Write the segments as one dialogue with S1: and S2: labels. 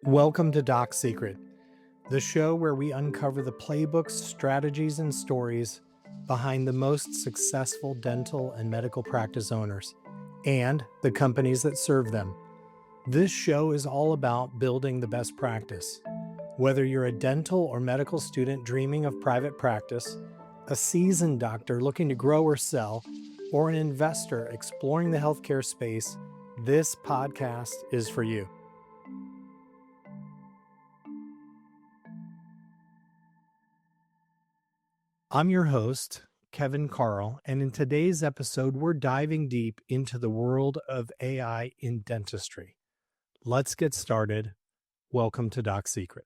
S1: Welcome to Doc Secret, the show where we uncover the playbooks, strategies, and stories behind the most successful dental and medical practice owners and the companies that serve them. This show is all about building the best practice. Whether you're a dental or medical student dreaming of private practice, a seasoned doctor looking to grow or sell, or an investor exploring the healthcare space, this podcast is for you. I'm your host, Kevin Carl, and in today's episode, we're diving deep into the world of AI in dentistry. Let's get started. Welcome to Doc Secret.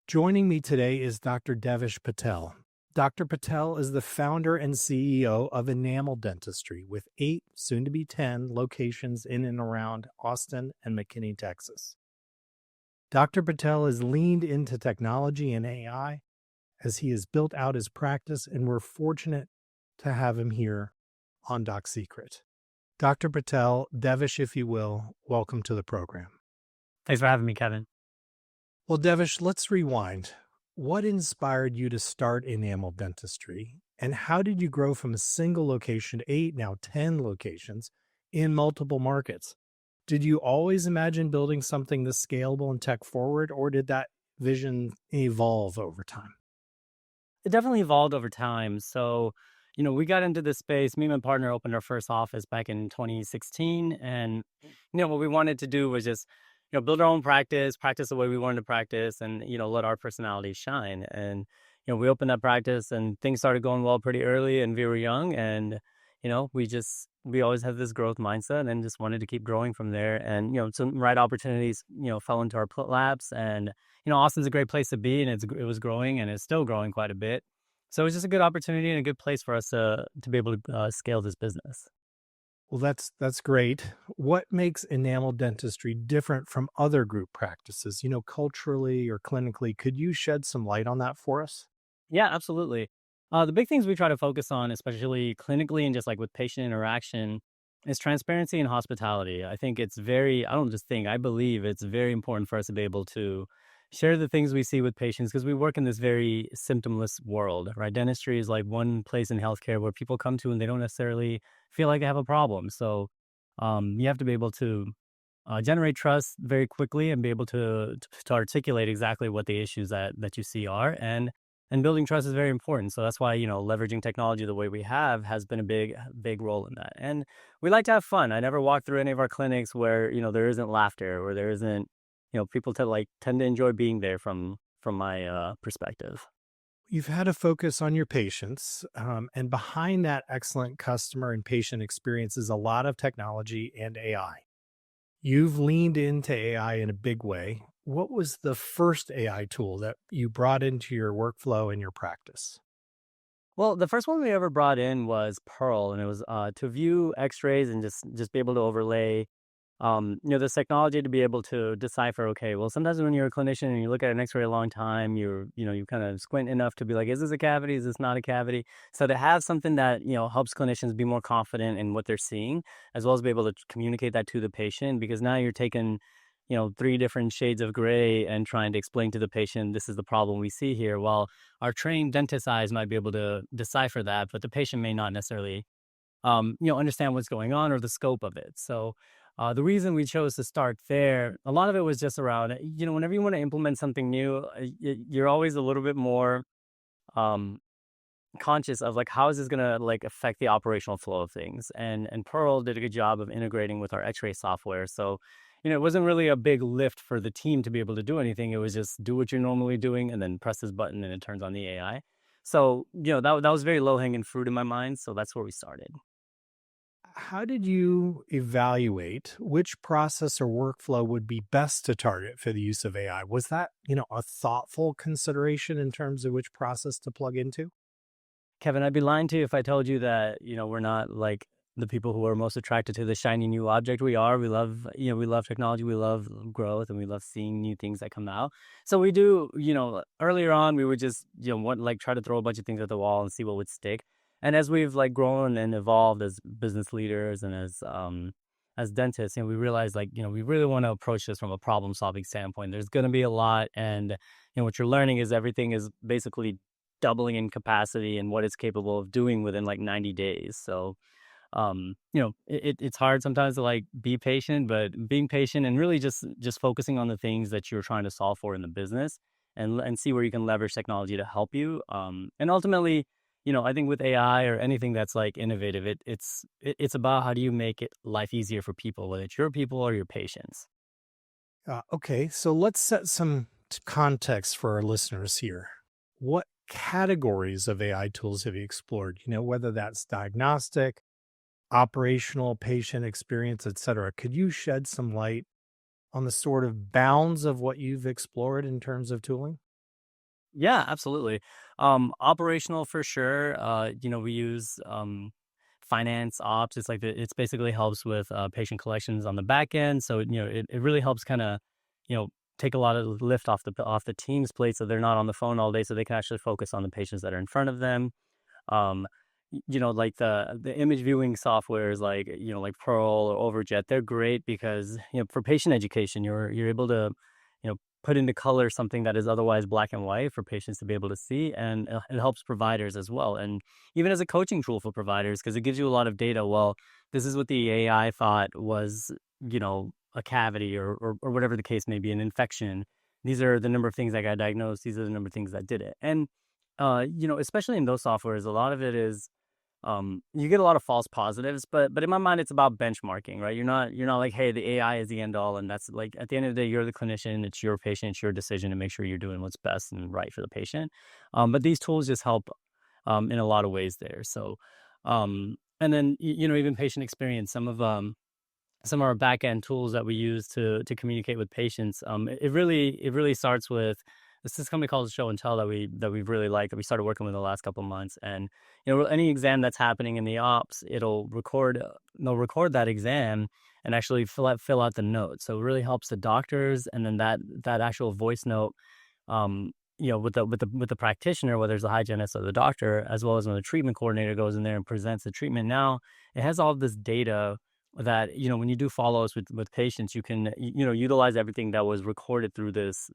S1: Joining me today is Dr. Devish Patel. Dr. Patel is the founder and CEO of Enamel Dentistry with 8, soon to be 10, locations in and around Austin and McKinney, Texas. Dr. Patel has leaned into technology and AI as he has built out his practice, and we're fortunate to have him here on Doc Secret. Dr. Patel, Devish, if you will, welcome to the program.
S2: Thanks for having me, Kevin.
S1: Well, Devish, let's rewind. What inspired you to start Enamel Dentistry, and how did you grow from a single location to 8, now 10 locations in multiple markets? Did you always imagine building something this scalable and tech forward, or did that vision evolve over time?
S2: It definitely evolved over time. So, we got into this space. Me and my partner opened our first office back in 2016. And, what we wanted to do was just, build our own practice the way we wanted to practice and, let our personalities shine. And, we opened that practice and things started going well pretty early and we were young. And, we always had this growth mindset and just wanted to keep growing from there. And, some right opportunities, fell into our laps. And, Austin's a great place to be, and it was growing and it's still growing quite a bit. So it was just a good opportunity and a good place for us to be able to scale this business.
S1: Well, that's great. What makes enamel dentistry different from other group practices, culturally or clinically? Could you shed some light on that for us?
S2: Yeah, absolutely. The big things we try to focus on, especially clinically and just like with patient interaction, is transparency and hospitality. I believe it's very important for us to be able to share the things we see with patients because we work in this very symptomless world, right? Dentistry is like one place in healthcare where people come to and they don't necessarily feel like they have a problem. So you have to be able to generate trust very quickly and be able to articulate exactly what the issues that you see are. And building trust is very important. So that's why, leveraging technology the way we have has been a big role in that. And we like to have fun. I never walked through any of our clinics where, there isn't laughter or there isn't, people tend to enjoy being there from my perspective.
S1: You've had a focus on your patients, and behind that excellent customer and patient experience is a lot of technology and AI. You've leaned into AI in a big way. What was the first AI tool that you brought into your workflow and your practice?
S2: Well, the first one we ever brought in was Pearl, and it was to view X-rays and just be able to overlay this technology to be able to decipher, okay, well, sometimes when you're a clinician and you look at an X-ray a long time, you kind of squint enough to be like, is this a cavity? Is this not a cavity? So to have something that, helps clinicians be more confident in what they're seeing, as well as be able to communicate that to the patient, because now you're taking, 3 different shades of gray and trying to explain to the patient, this is the problem we see here. While our trained dentist eyes might be able to decipher that, but the patient may not necessarily, understand what's going on or the scope of it. So the reason we chose to start there, a lot of it was just around, whenever you want to implement something new, you're always a little bit more conscious of like, how is this going to like affect the operational flow of things? And Pearl did a good job of integrating with our X-ray software. So, it wasn't really a big lift for the team to be able to do anything. It was just do what you're normally doing and then press this button and it turns on the AI. So, that was very low hanging fruit in my mind. So that's where we started.
S1: How did you evaluate which process or workflow would be best to target for the use of AI? Was that, a thoughtful consideration in terms of which process to plug into?
S2: Kevin, I'd be lying to you if I told you that, we're not like the people who are most attracted to the shiny new object. We are. We love, we love technology. We love growth and we love seeing new things that come out. So we do, earlier on, we would just, try to throw a bunch of things at the wall and see what would stick. And as we've like grown and evolved as business leaders and as as dentists, we realize like, we really want to approach this from a problem solving standpoint. There's going to be a lot. And, what you're learning is everything is basically doubling in capacity and what it's capable of doing within like 90 days. So, it's hard sometimes to like be patient, but being patient and really just focusing on the things that you're trying to solve for in the business and see where you can leverage technology to help you. And ultimately, I think with AI or anything that's like innovative, it's about how do you make it life easier for people, whether it's your people or your patients.
S1: Okay, so let's set some context for our listeners here. What categories of AI tools have you explored? Whether that's diagnostic, operational, patient experience, et cetera. Could you shed some light on the sort of bounds of what you've explored in terms of tooling?
S2: Yeah, absolutely. Operational for sure. We use finance ops. It's like it's basically helps with patient collections on the back end. So it really helps kind of take a lot of lift off the team's plate, so they're not on the phone all day, so they can actually focus on the patients that are in front of them. Um, like the image viewing softwares like like Pearl or Overjet, they're great because for patient education, you're able to put into color something that is otherwise black and white for patients to be able to see, and it helps providers as well, and even as a coaching tool for providers because it gives you a lot of data. Well, this is what the AI thought was a cavity or whatever the case may be, an infection. These are the number of things that got diagnosed. These are the number of things that did it. And especially in those softwares, a lot of it is you get a lot of false positives, but in my mind, it's about benchmarking, right? You're not like, hey, the AI is the end all, and that's like at the end of the day, you're the clinician, it's your patient, it's your decision to make sure you're doing what's best and right for the patient. But these tools just help in a lot of ways there. So, and then even patient experience, some of our back end tools that we use to communicate with patients. It really starts with this company called Show and Tell that we've really liked, that we started working with in the last couple of months. And any exam that's happening in the ops, they'll record that exam and actually fill out the notes. So it really helps the doctors, and then that actual voice note, with the practitioner, whether it's the hygienist or the doctor, as well as when the treatment coordinator goes in there and presents the treatment. Now it has all this data that when you do follow-ups with patients, you can utilize everything that was recorded through this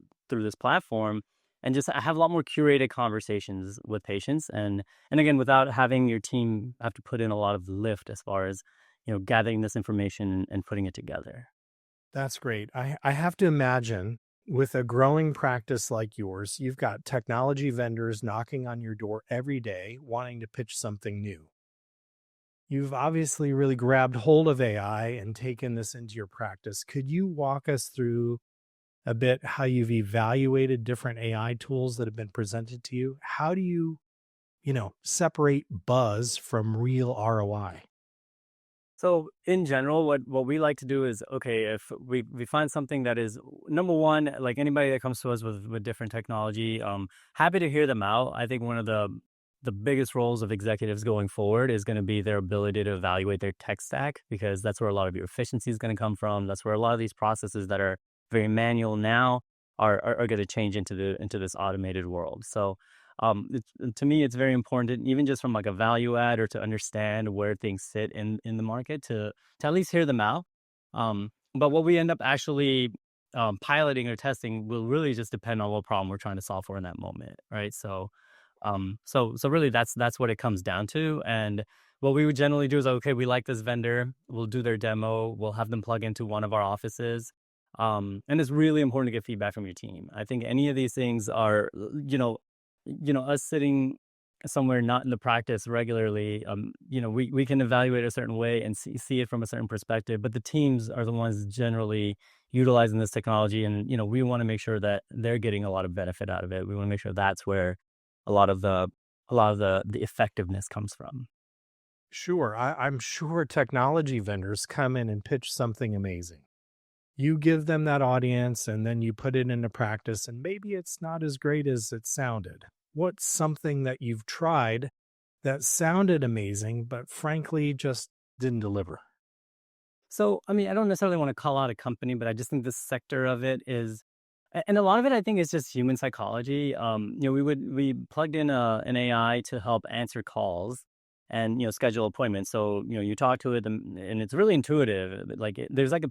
S2: platform and just have a lot more curated conversations with patients, and again, without having your team have to put in a lot of lift as far as gathering this information and putting it together.
S1: That's great. I have to imagine with a growing practice like yours, you've got technology vendors knocking on your door every day wanting to pitch something new. You've obviously really grabbed hold of AI and taken this into your practice. Could you walk us through a bit how you've evaluated different AI tools that have been presented to you? How do you separate buzz from real ROI?
S2: So in general, what we like to do is, okay, if we find something that is number one, like anybody that comes to us with different technology, happy to hear them out. I think one of the biggest roles of executives going forward is going to be their ability to evaluate their tech stack, because that's where a lot of your efficiency is going to come from. That's where a lot of these processes that are very manual now are going to change into this automated world. So to me, it's very important, even just from like a value add or to understand where things sit in the market, to at least hear them out. But what we end up actually piloting or testing will really just depend on what problem we're trying to solve for in that moment, right? So really that's what it comes down to. And what we would generally do is, okay, we like this vendor, we'll do their demo, we'll have them plug into one of our offices. And it's really important to get feedback from your team. I think any of these things are, us sitting somewhere not in the practice regularly, we can evaluate a certain way and see it from a certain perspective, but the teams are the ones generally utilizing this technology. And, we want to make sure that they're getting a lot of benefit out of it. We want to make sure that's where a lot of the effectiveness comes from.
S1: Sure. I'm sure technology vendors come in and pitch something amazing. You give them that audience and then you put it into practice, and maybe it's not as great as it sounded. What's something that you've tried that sounded amazing, but frankly just didn't deliver?
S2: So, I mean, I don't necessarily want to call out a company, but I just think this sector of it is, and a lot of it, I think, is just human psychology. We plugged in an AI to help answer calls, and schedule appointments. So you talk to it, and it's really intuitive. Like there's like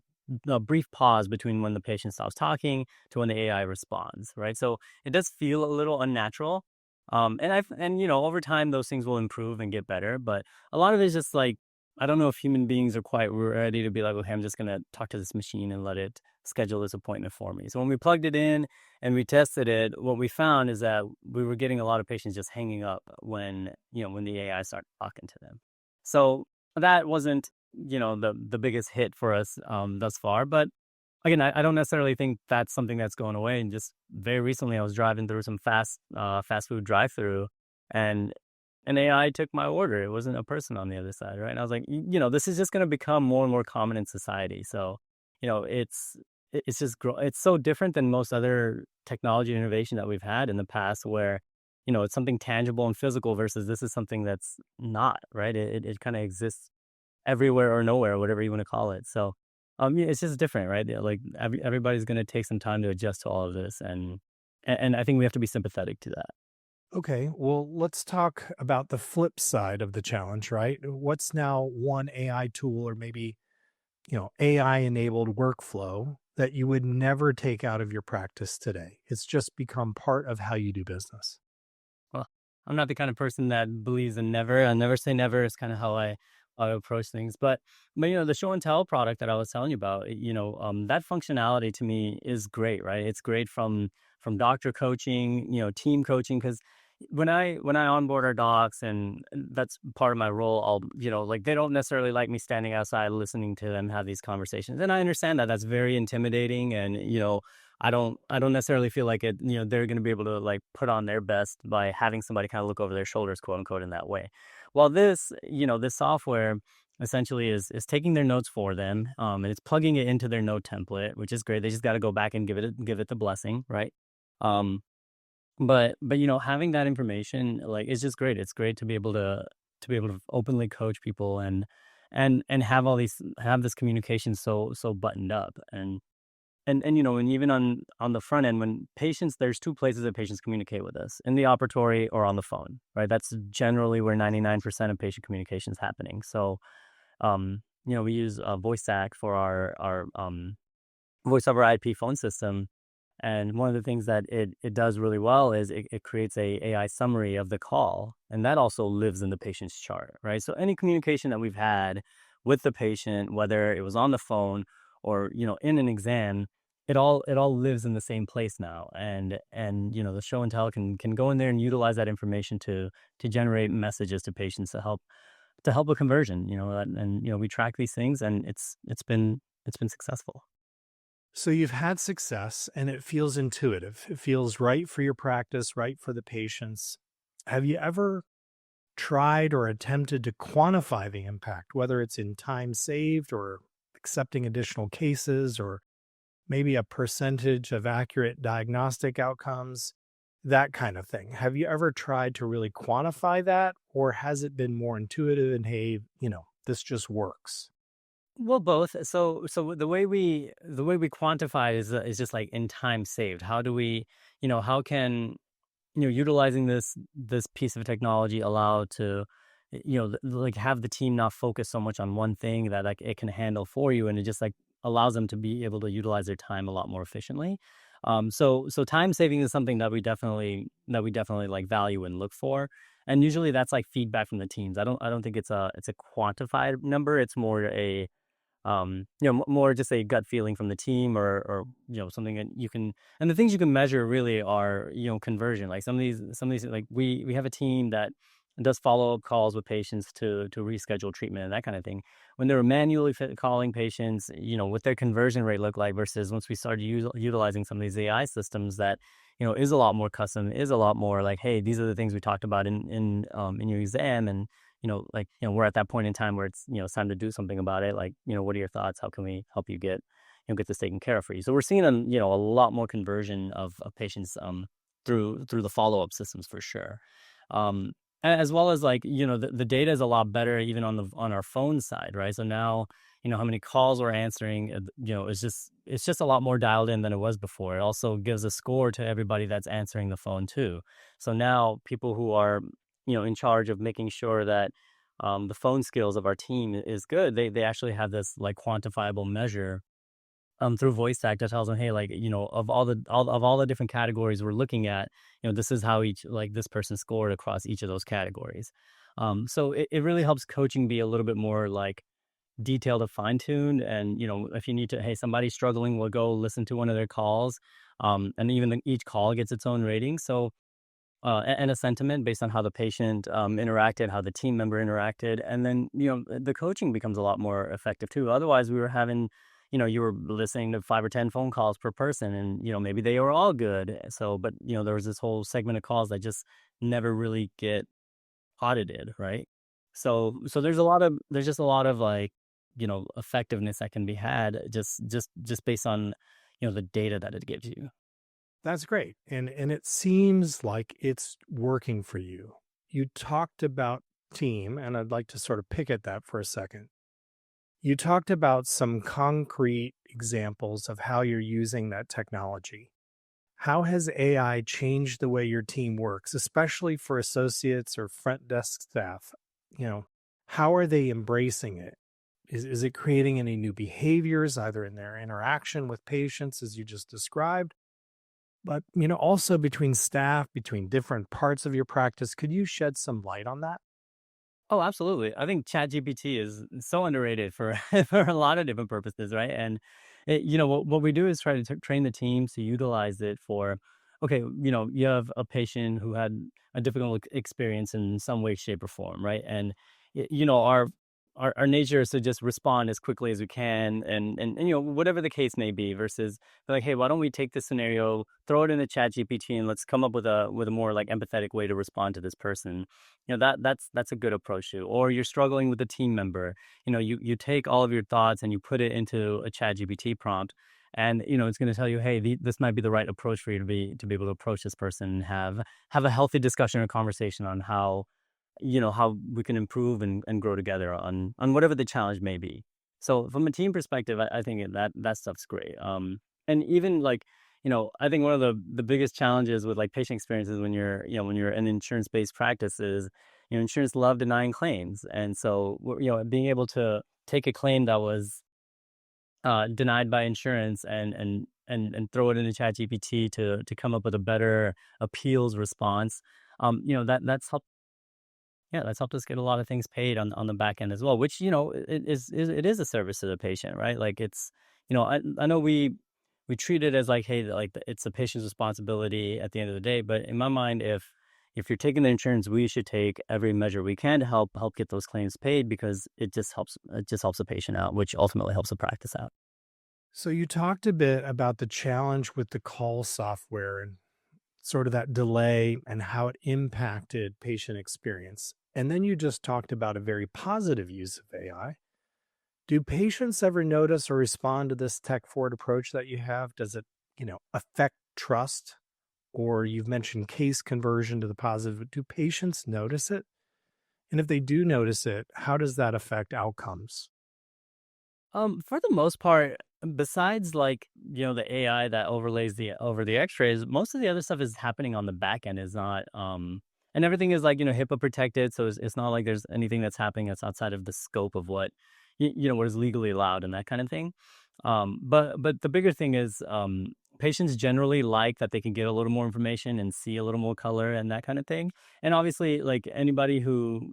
S2: a brief pause between when the patient stops talking to when the AI responds, right? So it does feel a little unnatural. And over time those things will improve and get better, but a lot of it is just like, I don't know if human beings are quite ready to be like, okay, I'm just gonna talk to this machine and let it schedule this appointment for me. So when we plugged it in and we tested it, what we found is that we were getting a lot of patients just hanging up when the AI started talking to them. So that wasn't the biggest hit for us thus far, but again, I don't necessarily think that's something that's going away. And just very recently, I was driving through some fast food drive-through, and an AI took my order. It wasn't a person on the other side, right? And I was like, this is just going to become more and more common in society. So, it's just it's so different than most other technology innovation that we've had in the past, where it's something tangible and physical versus this is something that's not, right. It kind of exists everywhere or nowhere, whatever you want to call it. So, yeah, it's just different, right? Yeah, like everybody's going to take some time to adjust to all of this, and I think we have to be sympathetic to that.
S1: Okay, well, let's talk about the flip side of the challenge, right? What's now one AI tool or maybe, AI enabled workflow that you would never take out of your practice today? It's just become part of how you do business.
S2: Well, I'm not the kind of person that believes in never. I never say never. Is kind of how I approach things. But the show and tell product that I was telling you about, that functionality to me is great, right? It's great from doctor coaching, team coaching, because when I onboard our docs, and that's part of my role, I'll like, they don't necessarily like me standing outside listening to them have these conversations, and I understand that that's very intimidating, and I don't necessarily feel like it, they're going to be able to like put on their best by having somebody kind of look over their shoulders, quote unquote, in that way. Well, this software essentially is taking their notes for them, and it's plugging it into their note template, which is great. They just got to go back and give it the blessing, right? Um, but having that information, like, it's just great. It's great to be able to openly coach people, and have this communication so buttoned up, and even on the front end, when patients, there's two places that patients communicate with us: in the operatory or on the phone, right? That's generally where 99% of patient communication is happening. So we use VoiceAct for our voice over IP phone system. And one of the things that it does really well is it creates a AI summary of the call, and that also lives in the patient's chart, right? So any communication that we've had with the patient, whether it was on the phone or in an exam, it all lives in the same place now. And the show and tell can go in there and utilize that information to generate messages to patients to help with conversion. And we track these things, and it's been successful.
S1: So you've had success and it feels intuitive. It feels right for your practice, right for the patients. Have you ever tried or attempted to quantify the impact, whether it's in time saved or accepting additional cases or maybe a percentage of accurate diagnostic outcomes, that kind of thing? Have you ever tried to really quantify that, or has it been more intuitive and hey, this just works?
S2: Well, both. So the way we quantify is just like in time saved. How do we, how can utilizing this piece of technology allow to like have the team not focus so much on one thing that like it can handle for you, and it just like allows them to be able to utilize their time a lot more efficiently. So time saving is something that we definitely like value and look for, and usually that's like feedback from the teams. I don't think it's a quantified number. It's more more just a gut feeling from the team, or something that you can. And the things you can measure really are conversion. Like some of these, like we have a team that does follow up calls with patients to reschedule treatment and that kind of thing. When they were manually calling patients, what their conversion rate looked like, versus once we started utilizing some of these AI systems that is a lot more custom, is a lot more like, hey, these are the things we talked about in your exam. And like, we're at that point in time where it's time to do something about it. Like, what are your thoughts? How can we help you get this taken care of for you? So we're seeing a lot more conversion of patients through the follow-up systems for sure. As well as like, the data is a lot better even on our phone side, right? So now, how many calls we're answering, it's just a lot more dialed in than it was before. It also gives a score to everybody that's answering the phone too. So now people who are in charge of making sure that the phone skills of our team is good, they actually have this like quantifiable measure through voice tag that tells them, hey, like, of all the different categories we're looking at, this is how each like this person scored across each of those categories. So it really helps coaching be a little bit more like detailed and fine-tuned. And if you need to, hey, somebody's struggling, we'll go listen to one of their calls. And even each call gets its own rating. So and a sentiment based on how the patient interacted, how the team member interacted, and then the coaching becomes a lot more effective too. Otherwise, we were having, you were listening to 5 or 10 phone calls per person, and maybe they were all good. So, but there was this whole segment of calls that just never really get audited, right? So there's just a lot of like effectiveness that can be had just based on the data that it gives you.
S1: That's great. And it seems like it's working for you. You talked about team, and I'd like to sort of pick at that for a second. You talked about some concrete examples of how you're using that technology. How has AI changed the way your team works, especially for associates or front desk staff? You know, how are they embracing it? Is it creating any new behaviors, either in their interaction with patients, as you just described, but also between staff, between different parts of your practice? Could you shed some light on that?
S2: Oh, absolutely. I think ChatGPT is so underrated for for a lot of different purposes, right? And what we do is try to train the teams to utilize it for, okay, you have a patient who had a difficult experience in some way, shape, or form, right? And our nature is to just respond as quickly as we can, and whatever the case may be, versus be like, hey, why don't we take this scenario, throw it in the ChatGPT, and let's come up with a more like empathetic way to respond to this person. That's a good approach too. Or you're struggling with a team member, you take all of your thoughts and you put it into a ChatGPT prompt, and it's going to tell you, hey, this might be the right approach for you to be able to approach this person and have a healthy discussion or conversation on how we can improve and grow together on whatever the challenge may be. So from a team perspective, I think that stuff's great. And even like, I think one of the biggest challenges with like patient experiences when you're an insurance based practice is, insurance love denying claims. And so, being able to take a claim that was denied by insurance and throw it into ChatGPT to come up with a better appeals response. That's helped. Yeah, that's helped us get a lot of things paid on the back end as well, which, it is a service to the patient, right? Like it's, I know we treat it as like, hey, like it's the patient's responsibility at the end of the day. But in my mind, if you're taking the insurance, we should take every measure we can to help get those claims paid, because it just helps the patient out, which ultimately helps the practice out.
S1: So you talked a bit about the challenge with the call software and sort of that delay and how it impacted patient experience. And then you just talked about a very positive use of AI. Do patients ever notice or respond to this tech forward approach that you have? Does it, affect trust? Or you've mentioned case conversion to the positive. Do patients notice it? And if they do notice it, how does that affect outcomes?
S2: For the most part, besides like, the AI that overlays over the x-rays, most of the other stuff is happening on the back end, is not and everything is like, HIPAA protected, so it's not like there's anything that's happening that's outside of the scope of what what is legally allowed and that kind of thing. But the bigger thing is patients generally like that they can get a little more information and see a little more color and that kind of thing. And obviously, like anybody who,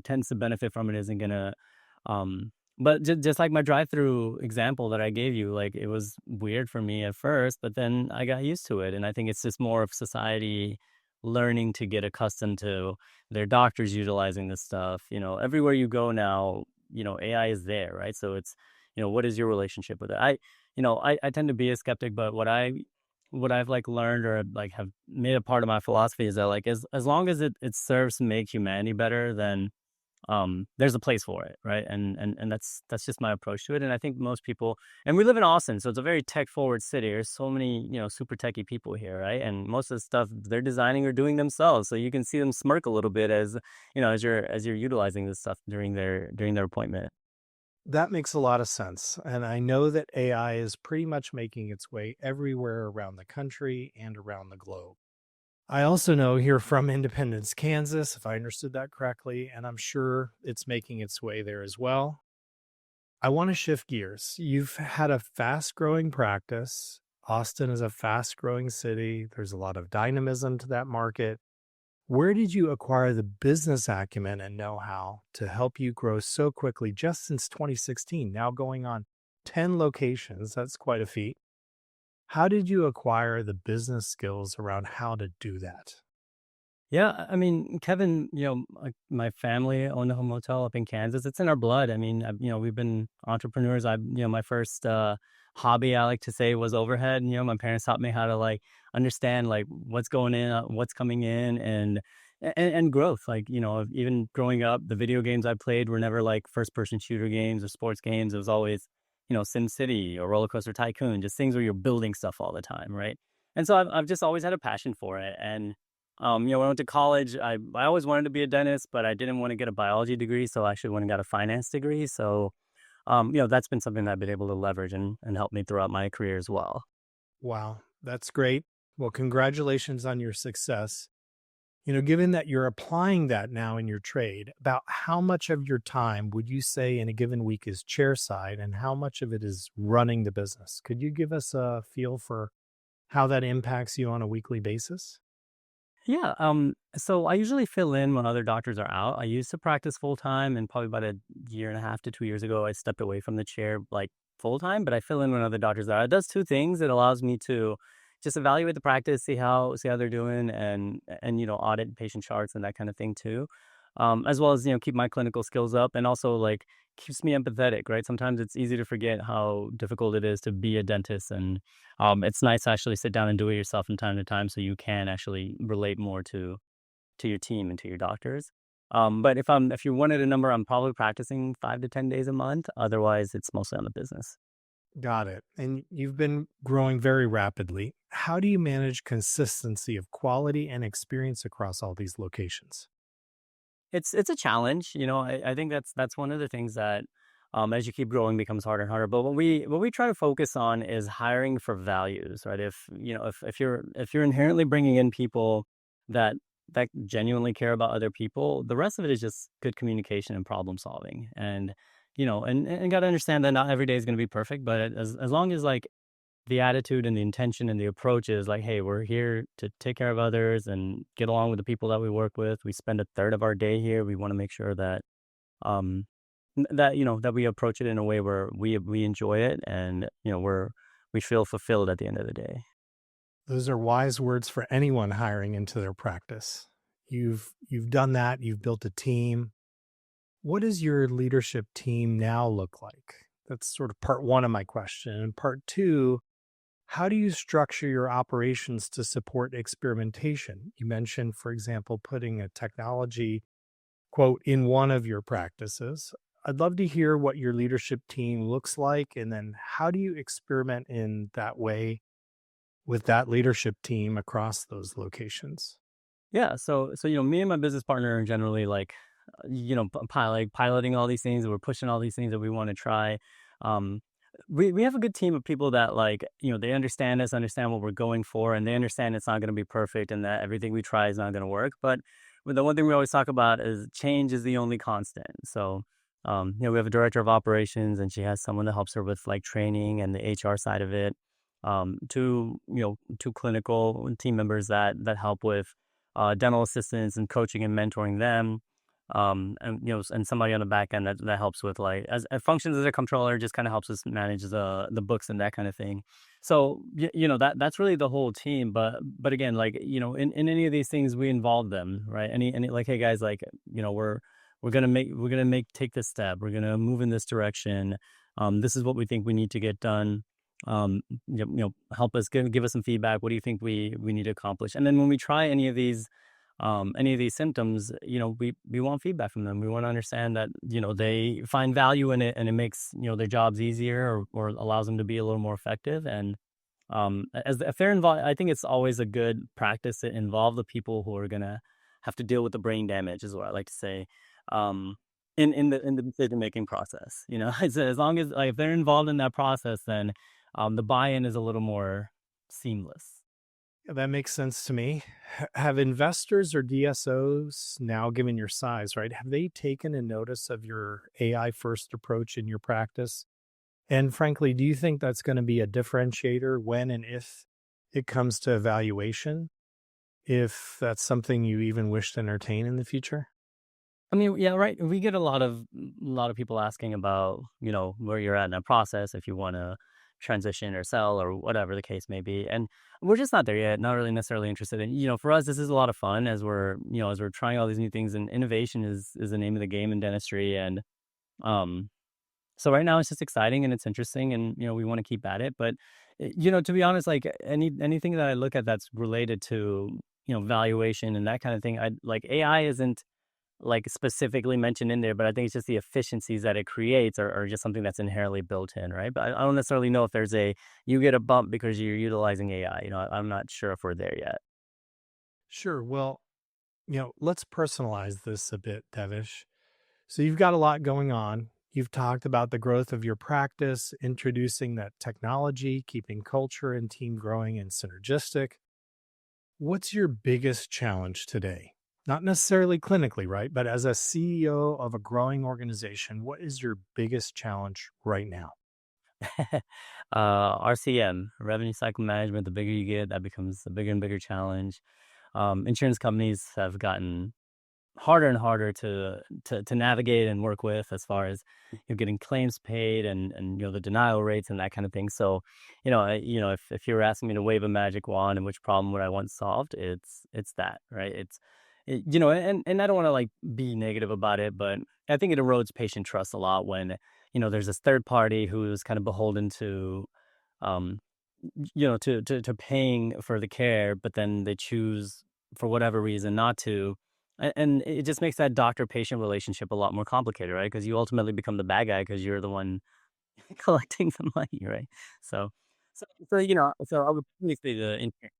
S2: tends to benefit from it isn't gonna but just like my drive-through example that I gave you, like it was weird for me at first, but then I got used to it. And I think it's just more of society learning to get accustomed to their doctors utilizing this stuff. Everywhere you go now, AI is there, right? So it's, what is your relationship with it? I tend to be a skeptic, but what I've like learned or like have made a part of my philosophy is that like as long as it serves to make humanity better, then there's a place for it, right? And that's just my approach to it. And I think most people, and we live in Austin, so it's a very tech forward city. There's so many, super techie people here, right? And most of the stuff they're designing or doing themselves. So you can see them smirk a little bit as, as you're utilizing this stuff during their appointment.
S1: That makes a lot of sense. And I know that AI is pretty much making its way everywhere around the country and around the globe. I also know you're from Independence, Kansas, if I understood that correctly, and I'm sure it's making its way there as well. I want to shift gears. You've had a fast growing practice. Austin is a fast growing city. There's a lot of dynamism to that market. Where did you acquire the business acumen and know how to help you grow so quickly just since 2016, now going on 10 locations? That's quite a feat. How did you acquire the business skills around how to do that?
S2: Yeah, I mean, Kevin, like my family owned a home motel up in Kansas. It's in our blood. I mean, we've been entrepreneurs. My first hobby, I like to say, was overhead. My parents taught me how to like understand like what's going in, what's coming in, and growth. Like, even growing up, the video games I played were never like first person shooter games or sports games. It was always, SimCity or Roller Coaster Tycoon, just things where you're building stuff all the time, right? And so I've just always had a passion for it. And when I went to college, I always wanted to be a dentist, but I didn't want to get a biology degree, so I actually went and got a finance degree. So, that's been something that I've been able to leverage and help me throughout my career as well.
S1: Wow, that's great. Well, congratulations on your success. Given that you're applying that now in your trade, about how much of your time would you say in a given week is chairside and how much of it is running the business? Could you give us a feel for how that impacts you on a weekly basis?
S2: Yeah. So I usually fill in when other doctors are out. I used to practice full time, and probably about a year and a half to 2 years ago, I stepped away from the chair like full time. But I fill in when other doctors are out. It does two things. It allows me to just evaluate the practice, see how they're doing, and audit patient charts and that kind of thing too. As well as keep my clinical skills up, and also like keeps me empathetic. Right. Sometimes it's easy to forget how difficult it is to be a dentist, and it's nice to actually sit down and do it yourself from time to time, so you can actually relate more to your team and to your doctors. But if you wanted a number, I'm probably practicing 5 to 10 days a month. Otherwise, it's mostly on the business.
S1: Got it. And you've been growing very rapidly. How do you manage consistency of quality and experience across all these locations?
S2: It's a challenge. I think that's one of the things that as you keep growing becomes harder and harder. But what we try to focus on is hiring for values, right? If you're inherently bringing in people that that genuinely care about other people, the rest of it is just good communication and problem solving. And got to understand that not every day is going to be perfect, but as long as like the attitude and the intention and the approach is like, hey, we're here to take care of others and get along with the people that we work with. We spend a third of our day here. We want to make sure that um that we approach it in a way where we enjoy it, and we feel fulfilled at the end of the day.
S1: Those are wise words for anyone hiring into their practice. You've done that, you've built a team. What does your leadership team now look like? That's sort of part one of my question. And part two, how do you structure your operations to support experimentation? You mentioned, for example, putting a technology quote in one of your practices. I'd love to hear what your leadership team looks like. And then how do you experiment in that way with that leadership team across those locations?
S2: Yeah, so me and my business partner are generally like, piloting all these things. We're pushing all these things that we want to try. Um, we have a good team of people that like, they understand us, understand what we're going for, and they understand it's not going to be perfect and that everything we try is not going to work. But the one thing we always talk about is change is the only constant. So, we have a director of operations, and she has someone that helps her with like training and the HR side of it. Two clinical team members that help with dental assistants and coaching and mentoring them. And somebody on the back end that helps with like as functions as a controller, just kind of helps us manage the books and that kind of thing. So that's really the whole team. But again, like in any of these things, we involve them, right? Any like, hey guys, like we're gonna take this step. We're gonna move in this direction. This is what we think we need to get done. Help us give us some feedback. What do you think we need to accomplish? And then when we try any of these symptoms, we want feedback from them. We want to understand that, they find value in it, and it makes, their jobs easier, or allows them to be a little more effective. And if they're involved, I think it's always a good practice to involve the people who are going to have to deal with the brain damage, is what I like to say. In the decision making process, as long as like if they're involved in that process, then the buy-in is a little more seamless.
S1: That makes sense to me. Have investors or DSOs, now given your size, right? Have they taken a notice of your AI first approach in your practice? And frankly, do you think that's going to be a differentiator when and if it comes to evaluation? If that's something you even wish to entertain in the future?
S2: I mean, yeah, right. We get a lot of people asking about, where you're at in that process, if you want to transition or sell or whatever the case may be. And we're just not there yet. Not really necessarily interested in, for us, this is a lot of fun as we're trying all these new things, and innovation is the name of the game in dentistry. And um, so right now it's just exciting and it's interesting, and we want to keep at it. But to be honest, like anything that I look at that's related to valuation and that kind of thing, I like AI isn't like specifically mentioned in there, but I think it's just the efficiencies that it creates are just something that's inherently built in, right? But I don't necessarily know if there's you get a bump because you're utilizing AI. I'm not sure if we're there yet.
S1: Sure. Well, let's personalize this a bit, Devish. So you've got a lot going on. You've talked about the growth of your practice, introducing that technology, keeping culture and team growing and synergistic. What's your biggest challenge today? Not necessarily clinically, right? But as a CEO of a growing organization, what is your biggest challenge right now?
S2: RCM, revenue cycle management, the bigger you get, that becomes a bigger and bigger challenge. Insurance companies have gotten harder and harder to navigate and work with as far as getting claims paid and the denial rates and that kind of thing. So, if you were asking me to wave a magic wand and which problem would I want solved, it's that, right? And I don't want to like be negative about it, but I think it erodes patient trust a lot when there's this third party who's kind of beholden to um to paying for the care, but then they choose for whatever reason not to. And it just makes that doctor-patient relationship a lot more complicated, right? Because you ultimately become the bad guy because you're the one collecting the money, right? So, so I would probably say the insurance.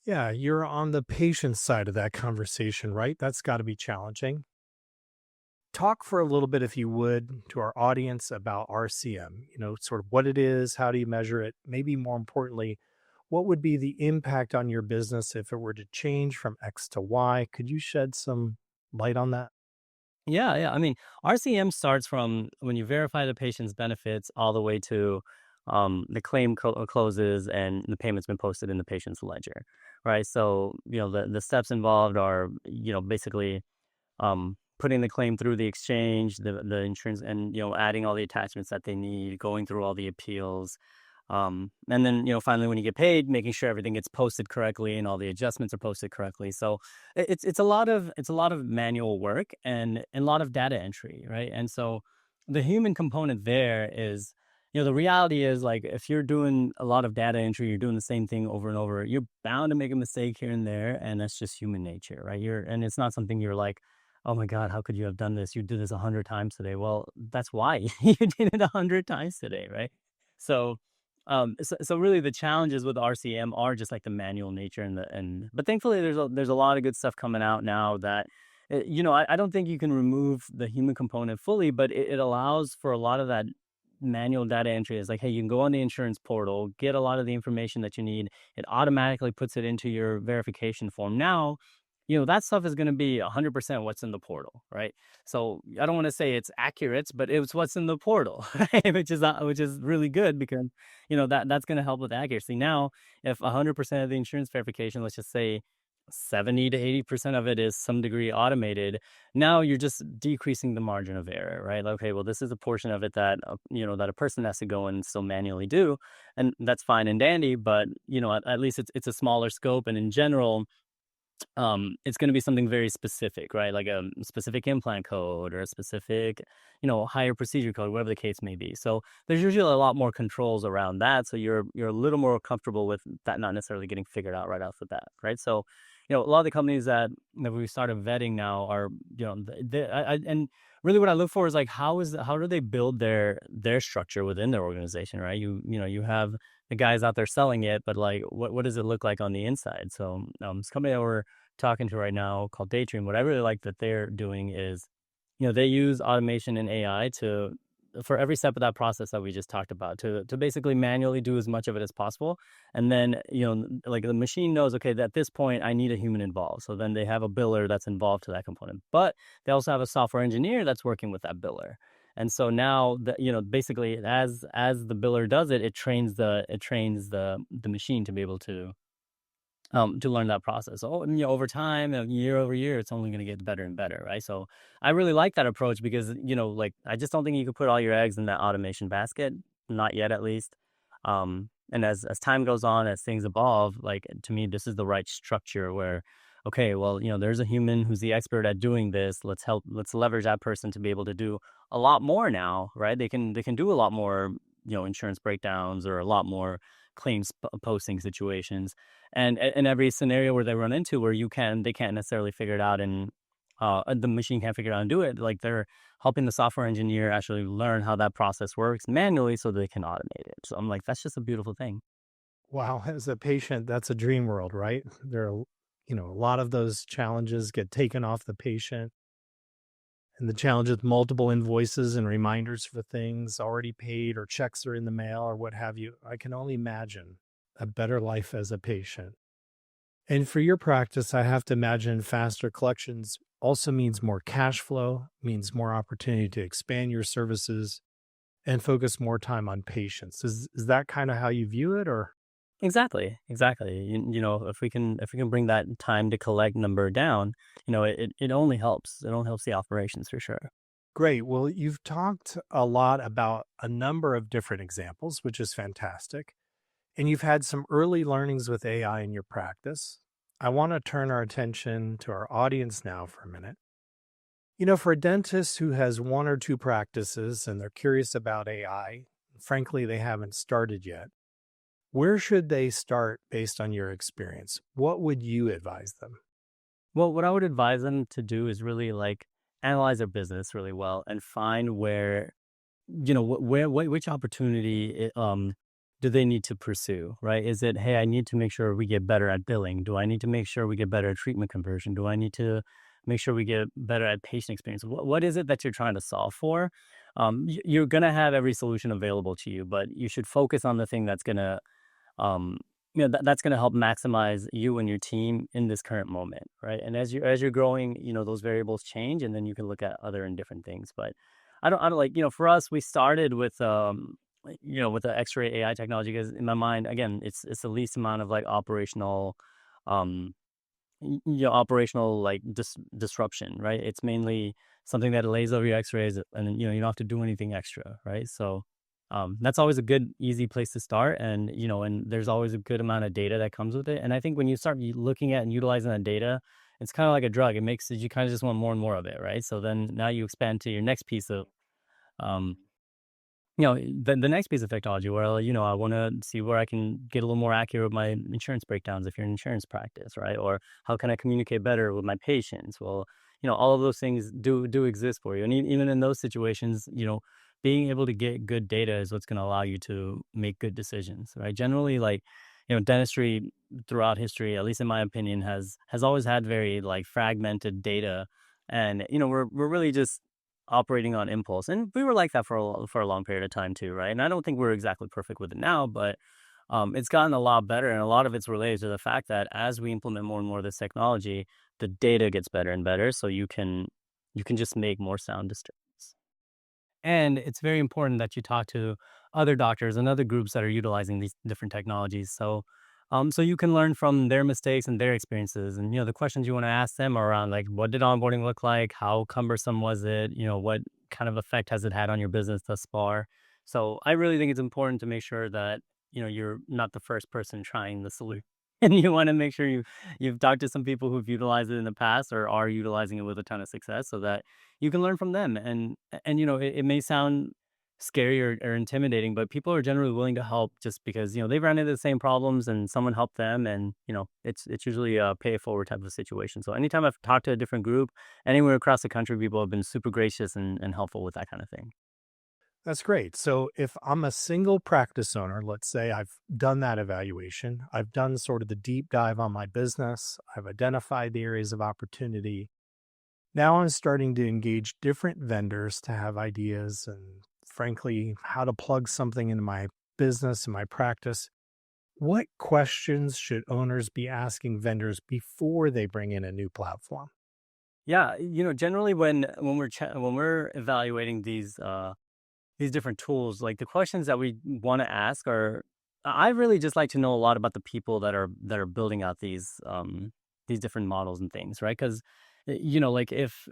S1: Yeah, you're on the patient side of that conversation, right? That's got to be challenging. Talk for a little bit, if you would, to our audience about RCM, sort of what it is, how do you measure it? Maybe more importantly, what would be the impact on your business if it were to change from X to Y? Could you shed some light on that?
S2: Yeah, yeah. I mean, RCM starts from when you verify the patient's benefits all the way to the claim closes and the payment's been posted in the patient's ledger, right? So, the steps involved are, basically putting the claim through the exchange, the insurance, and adding all the attachments that they need, going through all the appeals, and then finally when you get paid, making sure everything gets posted correctly and all the adjustments are posted correctly. So it's a lot of manual work and a lot of data entry, right? And so the human component there is. The reality is like if you're doing a lot of data entry, you're doing the same thing over and over, you're bound to make a mistake here and there, and that's just human nature, right? And it's not something you're like, oh my God, how could you have done this? You did this 100 times today. Well, that's why you did it 100 times today, right? So, so really the challenges with RCM are just like the manual nature but thankfully there's a lot of good stuff coming out now that, I don't think you can remove the human component fully, but it allows for a lot of that manual data entry. Is like, hey, you can go on the insurance portal, get a lot of the information that you need. It automatically puts it into your verification form. Now, that stuff is going to be 100% what's in the portal, right? So I don't want to say it's accurate, but it's what's in the portal, right? Which is really good because that's going to help with accuracy. Now, if 100% of the insurance verification, let's just say 70 to 80% of it is some degree automated, now you're just decreasing the margin of error, right? Like, okay, well, this is a portion of it that that a person has to go and still manually do, and that's fine and dandy, but at least it's a smaller scope, and in general it's going to be something very specific, right? Like a specific implant code or a specific, higher procedure code, whatever the case may be. So there's usually a lot more controls around that. So you're a little more comfortable with that not necessarily getting figured out right off the bat, right? So, a lot of the companies that we started vetting now are, and really what I look for is like how do they build their structure within their organization, right? You have the guys out there selling it, but like what does it look like on the inside? So this company that we're talking to right now called Daydream, what I really like that they're doing is, they use automation and AI to for every step of that process that we just talked about, to basically manually do as much of it as possible. And then, like the machine knows, okay, at this point I need a human involved. So then they have a biller that's involved to that component. But they also have a software engineer that's working with that biller. And so now basically as the biller does it, it trains the machine to be able to learn that process. So, over time, year over year, it's only going to get better and better, right? So I really like that approach because, like, I just don't think you could put all your eggs in that automation basket, not yet at least. And as time goes on, as things evolve, like, to me, this is the right structure where, okay, well, there's a human who's the expert at doing this. Let's leverage that person to be able to do a lot more now, right? They can do a lot more, insurance breakdowns, or a lot more claims posting situations. And in every scenario where they run into where they can't necessarily figure it out, and the machine can't figure it out and do it, like, they're helping the software engineer actually learn how that process works manually so they can automate it. So I'm like, that's just a beautiful thing.
S1: Wow, as a patient, that's a dream world, right? There are, a lot of those challenges get taken off the patient, and the challenge with multiple invoices and reminders for things already paid, or checks are in the mail, or what have you. I can only imagine a better life as a patient. And for your practice, I have to imagine faster collections also means more cash flow, means more opportunity to expand your services and focus more time on patients. Is that kind of how you view it, or?
S2: Exactly, exactly. If we can bring that time to collect number down, it only helps. It only helps the operations for sure.
S1: Great. Well, you've talked a lot about a number of different examples, which is fantastic. And you've had some early learnings with AI in your practice. I want to turn our attention to our audience now for a minute. For a dentist who has one or two practices and they're curious about AI, frankly, they haven't started yet. Where should they start based on your experience? What would you advise them?
S2: Well, what I would advise them to do is really, like, analyze their business really well and find where, which opportunity do they need to pursue, right? Is it, hey, I need to make sure we get better at billing? Do I need to make sure we get better at treatment conversion? Do I need to make sure we get better at patient experience? What is it that you're trying to solve for? You're gonna have every solution available to you, but you should focus on the thing that's gonna um, that's going to help maximize you and your team in this current moment, right? And as you're growing, those variables change, and then you can look at other and different things. But I don't like, for us, we started with the X-ray AI technology because, in my mind, again, it's the least amount of, like, operational, um, operational, like, disruption, right? It's mainly something that lays over your X-rays, and then, you don't have to do anything extra, right? So that's always a good, easy place to start. And, and there's always a good amount of data that comes with it. And I think when you start looking at and utilizing that data, it's kind of like a drug. It makes it, you kind of just want more and more of it, right? So then now you expand to your next piece of, um, the next piece of technology where, I want to see where I can get a little more accurate with my insurance breakdowns if you're an insurance practice, right? Or how can I communicate better with my patients? Well, all of those things do exist for you. And even in those situations, being able to get good data is what's going to allow you to make good decisions, right? Generally, like, dentistry throughout history, at least in my opinion, has always had very, like, fragmented data. And, we're really just operating on impulse. And we were like that for a long period of time too, right? And I don't think we're exactly perfect with it now, but it's gotten a lot better. And a lot of it's related to the fact that as we implement more and more of this technology, the data gets better and better. So you can just make more sound decisions. And it's very important that you talk to other doctors and other groups that are utilizing these different technologies. So you can learn from their mistakes and their experiences. And, the questions you want to ask them are around, like, what did onboarding look like? How cumbersome was it? What kind of effect has it had on your business thus far? So I really think it's important to make sure that, you're not the first person trying the solution. And you want to make sure you've talked to some people who've utilized it in the past or are utilizing it with a ton of success, so that you can learn from them. And it may sound scary or intimidating, but people are generally willing to help just because, they've run into the same problems and someone helped them. And, it's usually a pay it forward type of situation. So anytime I've talked to a different group anywhere across the country, people have been super gracious and helpful with that kind of thing.
S1: That's great. So if I'm a single practice owner, let's say I've done that evaluation, I've done sort of the deep dive on my business, I've identified the areas of opportunity. Now I'm starting to engage different vendors to have ideas and frankly, how to plug something into my business and my practice. What questions should owners be asking vendors before they bring in a new platform?
S2: Yeah, generally when when we're evaluating these different tools, like the questions that we want to ask are, I really just like to know a lot about the people that are building out these different models and things, right? Because like if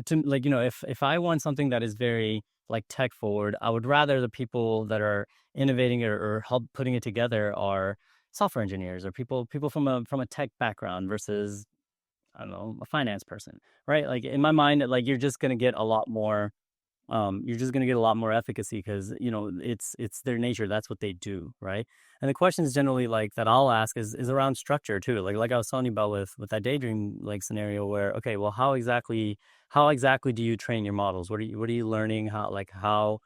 S2: to like if I want something that is very like tech forward, I would rather the people that are innovating or help putting it together are software engineers or people from a tech background versus, I don't know, a finance person, right? Like in my mind, like you're just going to get a lot more efficacy because it's their nature, that's what they do, right? And the questions generally like that I'll ask is around structure too, like I was telling you about with that daydream like scenario where, okay, well, how exactly do you train your models? What are you learning, how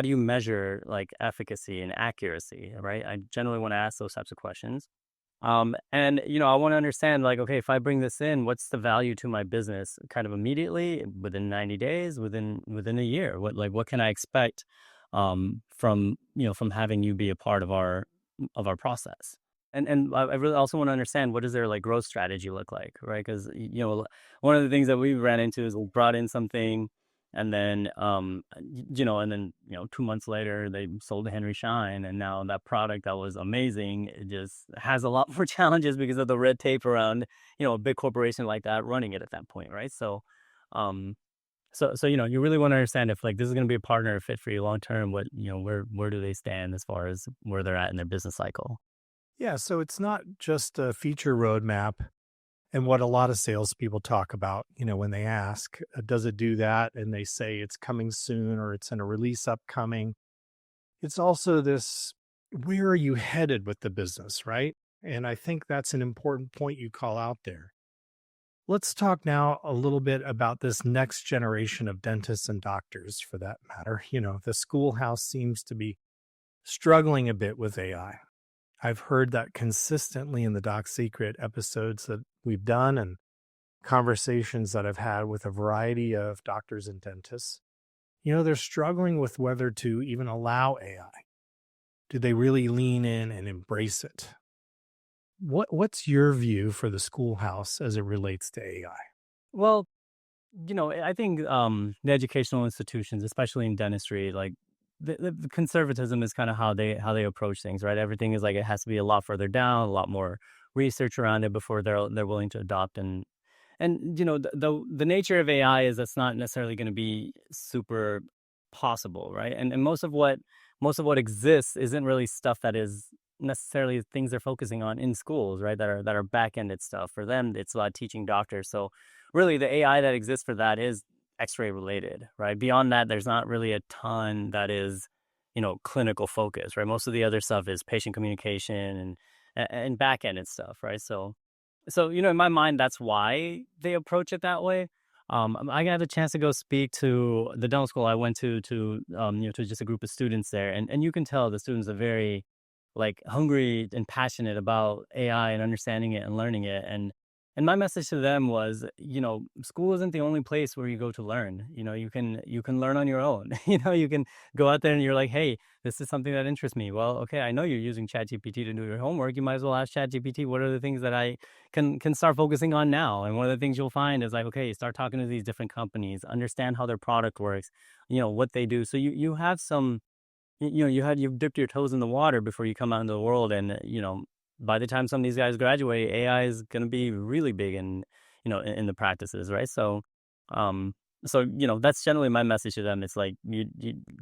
S2: do you measure like efficacy and accuracy, right? I generally want to ask those types of questions. And I want to understand, like, okay, if I bring this in, what's the value to my business kind of immediately, within 90 days, within a year? What can I expect from having you be a part of our process? And I really also want to understand, what does their like growth strategy look like, right? Because one of the things that we ran into is we brought in something, and then 2 months later they sold to Henry Schein, and now that product that was amazing, it just has a lot more challenges because of the red tape around a big corporation like that running it at that point, right? Um, so you really want to understand if like this is going to be a partner fit for you long term. What where do they stand as far as where they're at in their business cycle?
S1: Yeah, so it's not just a feature roadmap and what a lot of salespeople talk about, when they ask, does it do that? And they say it's coming soon or it's in a release upcoming. It's also this, where are you headed with the business, right? And I think that's an important point you call out there. Let's talk now a little bit about this next generation of dentists and doctors for that matter. The schoolhouse seems to be struggling a bit with AI. I've heard that consistently in the Doc Secret episodes that we've done and conversations that I've had with a variety of doctors and dentists. They're struggling with whether to even allow AI. Do they really lean in and embrace it? What's your view for the schoolhouse as it relates to AI?
S2: Well, I think the educational institutions, especially in dentistry, like the conservatism is kind of how they approach things, right? Everything is like it has to be a lot further down, a lot more research around it before they're willing to adopt. And the nature of AI is that's not necessarily going to be super possible, right? And most of what exists isn't really stuff that is necessarily things they're focusing on in schools, right? That are back-ended stuff. For them, it's about teaching doctors. So really the AI that exists for that is X-ray related, right? Beyond that, there's not really a ton that is, clinical focus, right? Most of the other stuff is patient communication and back-ended stuff, right? So in my mind, that's why they approach it that way. I got a chance to go speak to the dental school I went to just a group of students there, and you can tell the students are very like hungry and passionate about AI and understanding it and learning it. And my message to them was, school isn't the only place where you go to learn. You can learn on your own. You can go out there and you're like, hey, this is something that interests me. Well, okay, I know you're using ChatGPT to do your homework. You might as well ask ChatGPT, what are the things that I can start focusing on now? And one of the things you'll find is like, okay, start talking to these different companies, understand how their product works, what they do. So you have some, you've dipped your toes in the water before you come out into the world. And by the time some of these guys graduate, AI is going to be really big in the practices, right? So that's generally my message to them. It's like you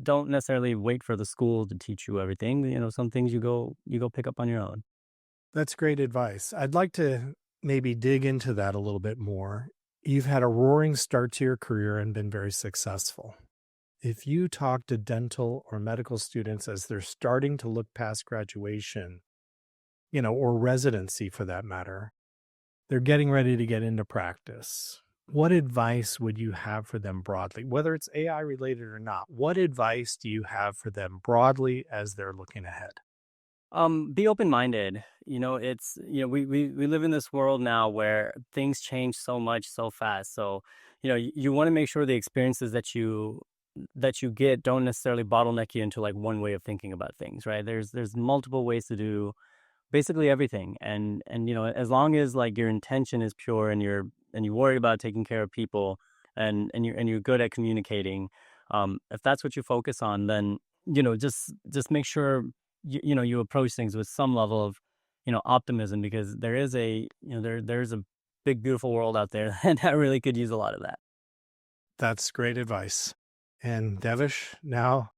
S2: don't necessarily wait for the school to teach you everything. Some things you go pick up on your own.
S1: That's great advice. I'd like to maybe dig into that a little bit more. You've had a roaring start to your career and been very successful. If you talk to dental or medical students as they're starting to look past graduation, or residency for that matter, they're getting ready to get into practice. What advice would you have for them broadly, whether it's AI related or not? What advice do you have for them broadly as they're looking ahead?
S2: Be open-minded. It's we live in this world now where things change so much so fast. So you want to make sure the experiences that you that you get don't necessarily bottleneck you into like one way of thinking about things, right? There's multiple ways to do basically everything. And as long as like your intention is pure and you worry about taking care of people and you're good at communicating, if that's what you focus on, then just make sure you approach things with some level of optimism, because there is there's a big beautiful world out there that really could use a lot of that.
S1: That's great advice. And Devish, now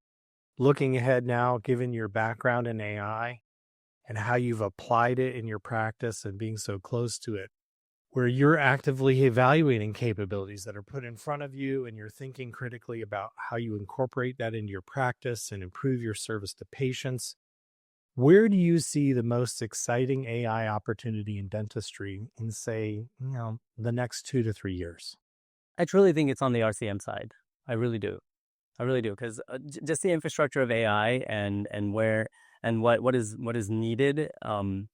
S1: looking ahead now, given your background in AI and how you've applied it in your practice and being so close to it, where you're actively evaluating capabilities that are put in front of you and you're thinking critically about how you incorporate that into your practice and improve your service to patients, where do you see the most exciting AI opportunity in dentistry in, say, the next 2 to 3 years?
S2: I truly think it's on the RCM side. I really do. I really do, because just the infrastructure of AI and where and what is needed.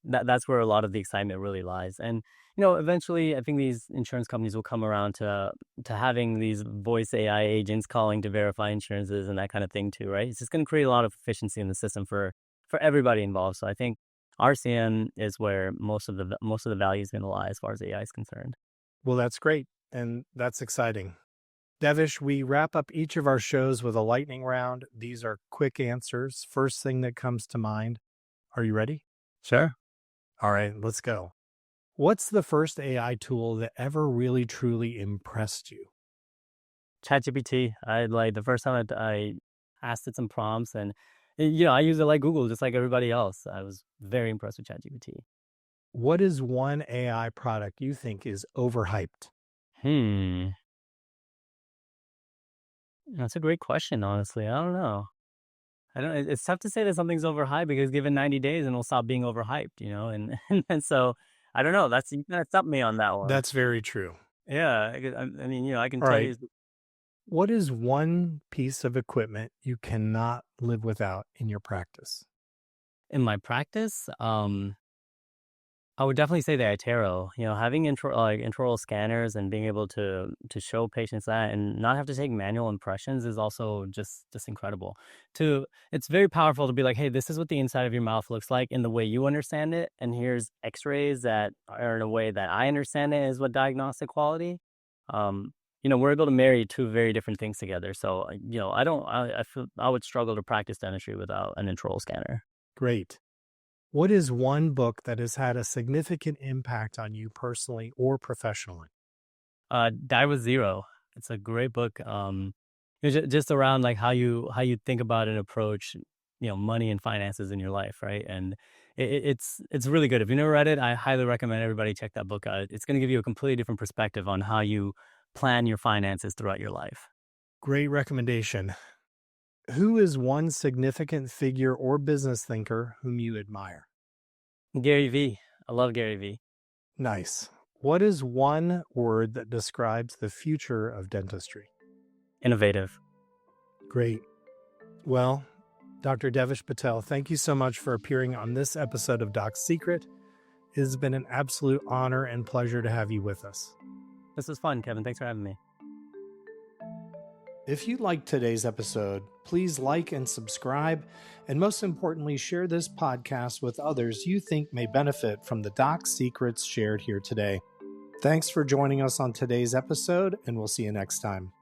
S2: That's where a lot of the excitement really lies. And eventually, I think these insurance companies will come around to having these voice AI agents calling to verify insurances and that kind of thing too, right? It's just going to create a lot of efficiency in the system for everybody involved. So I think RCM is where most of the value is going to lie as far as AI is concerned.
S1: Well, that's great. And that's exciting. Devish, we wrap up each of our shows with a lightning round. These are quick answers. First thing that comes to mind. Are you ready?
S2: Sure.
S1: All right, let's go. What's the first AI tool that ever really truly impressed you?
S2: ChatGPT. I like the first time I asked it some prompts, and I use it like Google, just like everybody else. I was very impressed with ChatGPT.
S1: What is one AI product you think is overhyped?
S2: Hmm. That's a great question, honestly. I don't know. I don't. It's tough to say that something's overhyped, because given 90 days and it'll stop being overhyped, and so I don't know. You kind of stumped me on that one.
S1: That's very true.
S2: Yeah, I mean, I can
S1: All
S2: tell
S1: right.
S2: you
S1: What is one piece of equipment you cannot live without in your practice?
S2: in my practice, I would definitely say the iTero. Having intraoral scanners and being able to show patients that and not have to take manual impressions is also just incredible. It's very powerful to be like, hey, this is what the inside of your mouth looks like in the way you understand it, and here's X-rays that are in a way that I understand it is what diagnostic quality. We're able to marry two very different things together. So I feel I would struggle to practice dentistry without an intraoral scanner.
S1: Great. What is one book that has had a significant impact on you personally or professionally?
S2: Die with Zero. It's a great book. Just around like how you think about and approach, money and finances in your life, right? And it's really good. If you never read it, I highly recommend everybody check that book out. It's going to give you a completely different perspective on how you plan your finances throughout your life.
S1: Great recommendation. Who is one significant figure or business thinker whom you admire?
S2: Gary V. I love Gary V.
S1: Nice. What is one word that describes the future of dentistry?
S2: Innovative.
S1: Great. Well, Dr. Devish Patel, thank you so much for appearing on this episode of Doc's Secret. It has been an absolute honor and pleasure to have you with us.
S2: This was fun, Kevin. Thanks for having me.
S1: If you liked today's episode, please like and subscribe, and most importantly, share this podcast with others you think may benefit from the Doc Secrets shared here today. Thanks for joining us on today's episode, and we'll see you next time.